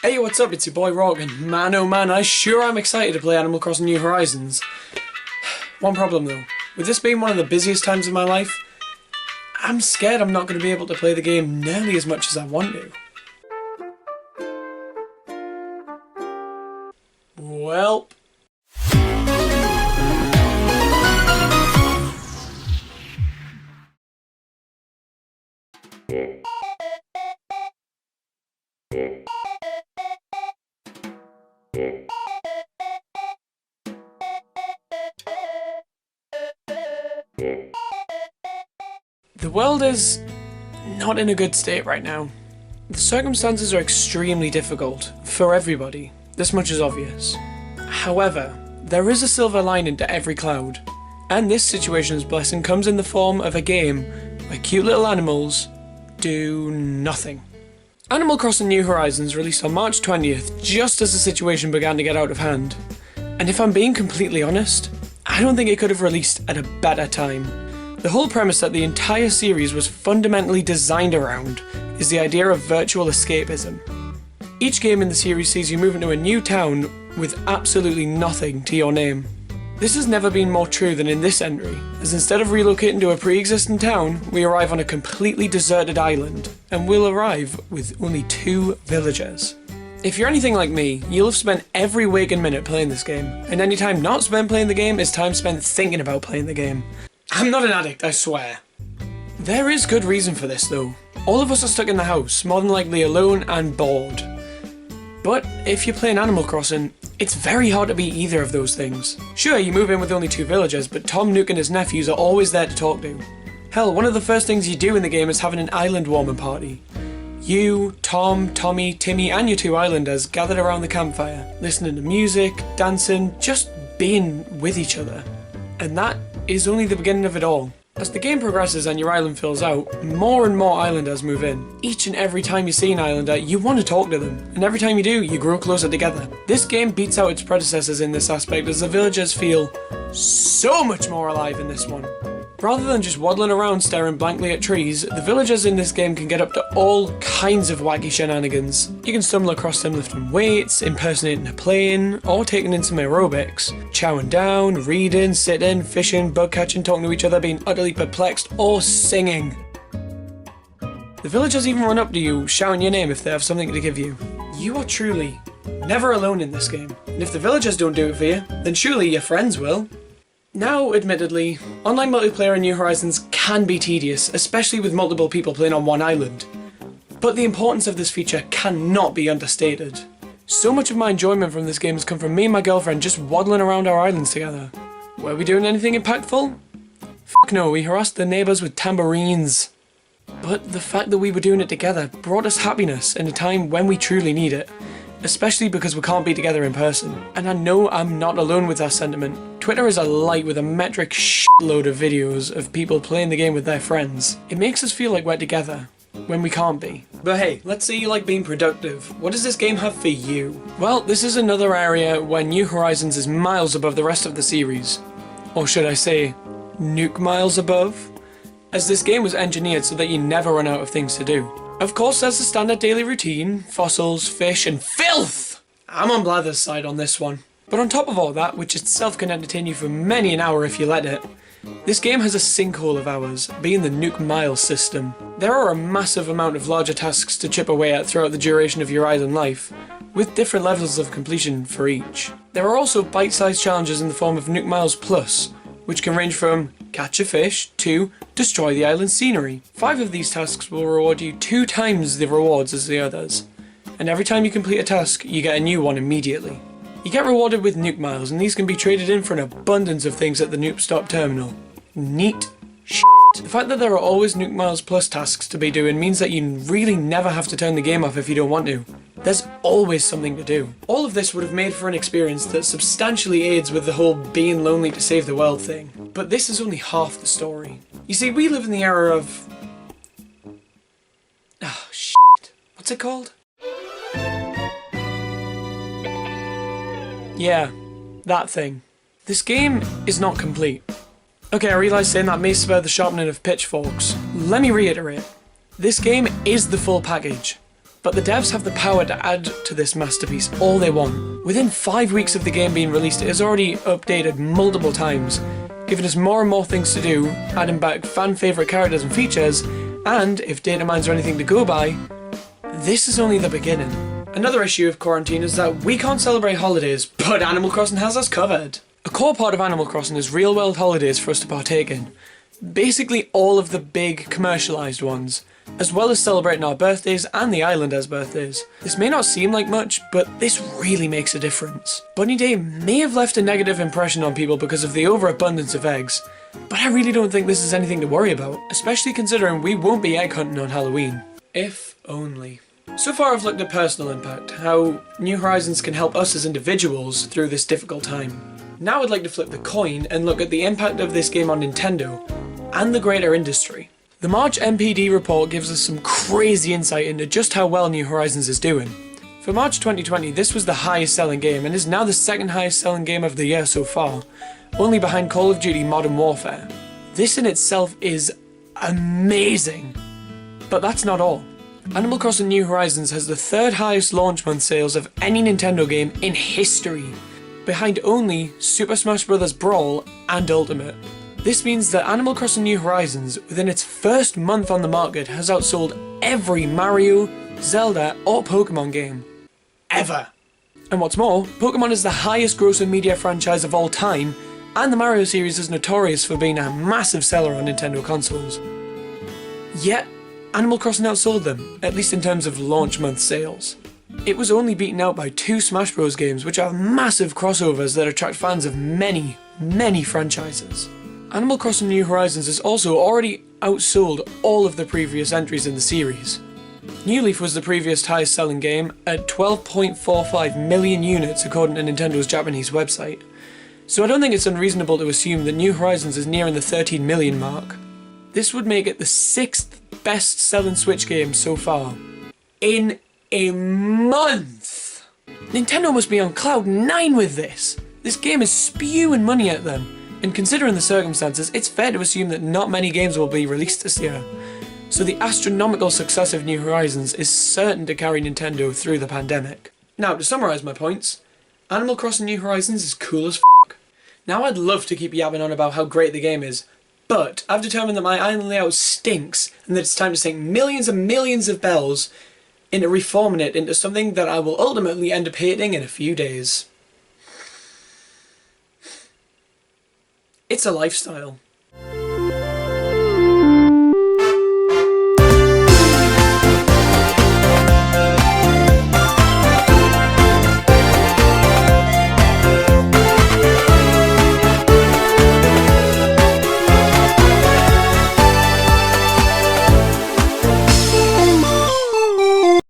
Hey, what's up? It's your boy Rawk, and man oh man, I sure am excited to play Animal Crossing New Horizons. One problem though, with this being one of the busiest times of my life, I'm scared I'm not going to be able to play the game nearly as much as I want to. Welp. The world is not in a good state right now. The circumstances are extremely difficult for everybody. This much is obvious. However, there is a silver lining to every cloud, and this situation's blessing comes in the form of a game where cute little animals do nothing. Animal Crossing New Horizons released on March 20th, just as the situation began to get out of hand. And if I'm being completely honest, I don't think it could have released at a better time. The whole premise that the entire series was fundamentally designed around is the idea of virtual escapism. Each game in the series sees you move into a new town with absolutely nothing to your name. This has never been more true than in this entry, as instead of relocating to a pre-existing town, we arrive on a completely deserted island, and we'll arrive with only 2 villagers. If you're anything like me, you'll have spent every waking minute playing this game, and any time not spent playing the game is time spent thinking about playing the game. I'm not an addict, I swear. There is good reason for this though. All of us are stuck in the house, more than likely alone and bored. But if you're playing Animal Crossing, it's very hard to be either of those things. Sure, you move in with only 2 villagers, but Tom Nook and his nephews are always there to talk to. Hell, one of the first things you do in the game is having an island warming party. You, Tom, Tommy, Timmy and your 2 islanders gathered around the campfire, listening to music, dancing, just being with each other. And that is only the beginning of it all. As the game progresses and your island fills out, more and more islanders move in. Each and every time you see an islander, you want to talk to them, and every time you do, you grow closer together. This game beats out its predecessors in this aspect, as the villagers feel so much more alive in this one. Rather than just waddling around staring blankly at trees, the villagers in this game can get up to all kinds of wacky shenanigans. You can stumble across them lifting weights, impersonating a plane, or taking in some aerobics, chowing down, reading, sitting, fishing, bug catching, talking to each other, being utterly perplexed, or singing. The villagers even run up to you, shouting your name if they have something to give you. You are truly never alone in this game, and if the villagers don't do it for you, then surely your friends will. Now, admittedly, online multiplayer in New Horizons can be tedious, especially with multiple people playing on one island. But the importance of this feature cannot be understated. So much of my enjoyment from this game has come from me and my girlfriend just waddling around our islands together. Were we doing anything impactful? Fuck no, we harassed the neighbours with tambourines. But the fact that we were doing it together brought us happiness in a time when we truly need it. Especially because we can't be together in person. And I know I'm not alone with that sentiment. Twitter is alight with a metric shitload of videos of people playing the game with their friends. It makes us feel like we're together, when we can't be. But hey, let's say you like being productive. What does this game have for you? Well, this is another area where New Horizons is miles above the rest of the series. Or should I say, nuke miles above? As this game was engineered so that you never run out of things to do. Of course, there's the standard daily routine, fossils, fish, and filth! I'm on Blather's side on this one. But on top of all that, which itself can entertain you for many an hour if you let it, this game has a sinkhole of hours, being the Nuke Miles system. There are a massive amount of larger tasks to chip away at throughout the duration of your island life, with different levels of completion for each. There are also bite-sized challenges in the form of Nuke Miles Plus, which can range from catch a fish to destroy the island scenery. 5 of these tasks will reward you 2 times the rewards as the others, and every time you complete a task, you get a new one immediately. You get rewarded with Nuke Miles, and these can be traded in for an abundance of things at the Nuke Stop Terminal. Neat shit. The fact that there are always Nuke Miles Plus tasks to be doing means that you really never have to turn the game off if you don't want to. There's always something to do. All of this would have made for an experience that substantially aids with the whole being lonely to save the world thing. But this is only half the story. You see, we live in the era of... oh, shit. What's it called? Yeah, that thing. This game is not complete. Okay, I realise saying that may spur the sharpening of pitchforks. Let me reiterate. This game is the full package. But the devs have the power to add to this masterpiece all they want. Within 5 weeks of the game being released, it has already updated multiple times, giving us more and more things to do, adding back fan favourite characters and features, and if data mines are anything to go by, this is only the beginning. Another issue of quarantine is that we can't celebrate holidays, but Animal Crossing has us covered. A core part of Animal Crossing is real world holidays for us to partake in. Basically all of the big commercialised ones, as well as celebrating our birthdays and the islanders' birthdays. This may not seem like much, but this really makes a difference. Bunny Day may have left a negative impression on people because of the overabundance of eggs, but I really don't think this is anything to worry about, especially considering we won't be egg hunting on Halloween. If only. So far I've looked at personal impact, how New Horizons can help us as individuals through this difficult time. Now I'd like to flip the coin and look at the impact of this game on Nintendo and the greater industry. The March MPD report gives us some crazy insight into just how well New Horizons is doing. For March 2020, this was the highest selling game and is now the second highest selling game of the year so far, only behind Call of Duty Modern Warfare. This in itself is amazing. But that's not all. Animal Crossing New Horizons has the third highest launch month sales of any Nintendo game in history, behind only Super Smash Bros. Brawl and Ultimate. This means that Animal Crossing New Horizons, within its first month on the market, has outsold every Mario, Zelda or Pokemon game. Ever! And what's more, Pokemon is the highest grossing media franchise of all time, and the Mario series is notorious for being a massive seller on Nintendo consoles. Yet, Animal Crossing outsold them, at least in terms of launch month sales. It was only beaten out by 2 Smash Bros. Games, which are massive crossovers that attract fans of many, many franchises. Animal Crossing New Horizons has also already outsold all of the previous entries in the series. New Leaf was the previous highest selling game at 12.45 million units according to Nintendo's Japanese website. So I don't think it's unreasonable to assume that New Horizons is nearing the 13 million mark. This would make it the 6th best selling Switch game so far. In a month! Nintendo must be on cloud 9 with this! This game is spewing money at them. And considering the circumstances, it's fair to assume that not many games will be released this year. So the astronomical success of New Horizons is certain to carry Nintendo through the pandemic. Now, to summarise my points, Animal Crossing New Horizons is cool as f***. Now I'd love to keep yapping on about how great the game is, but I've determined that my island layout stinks and that it's time to sink millions and millions of bells into reforming it into something that I will ultimately end up hating in a few days. It's a lifestyle.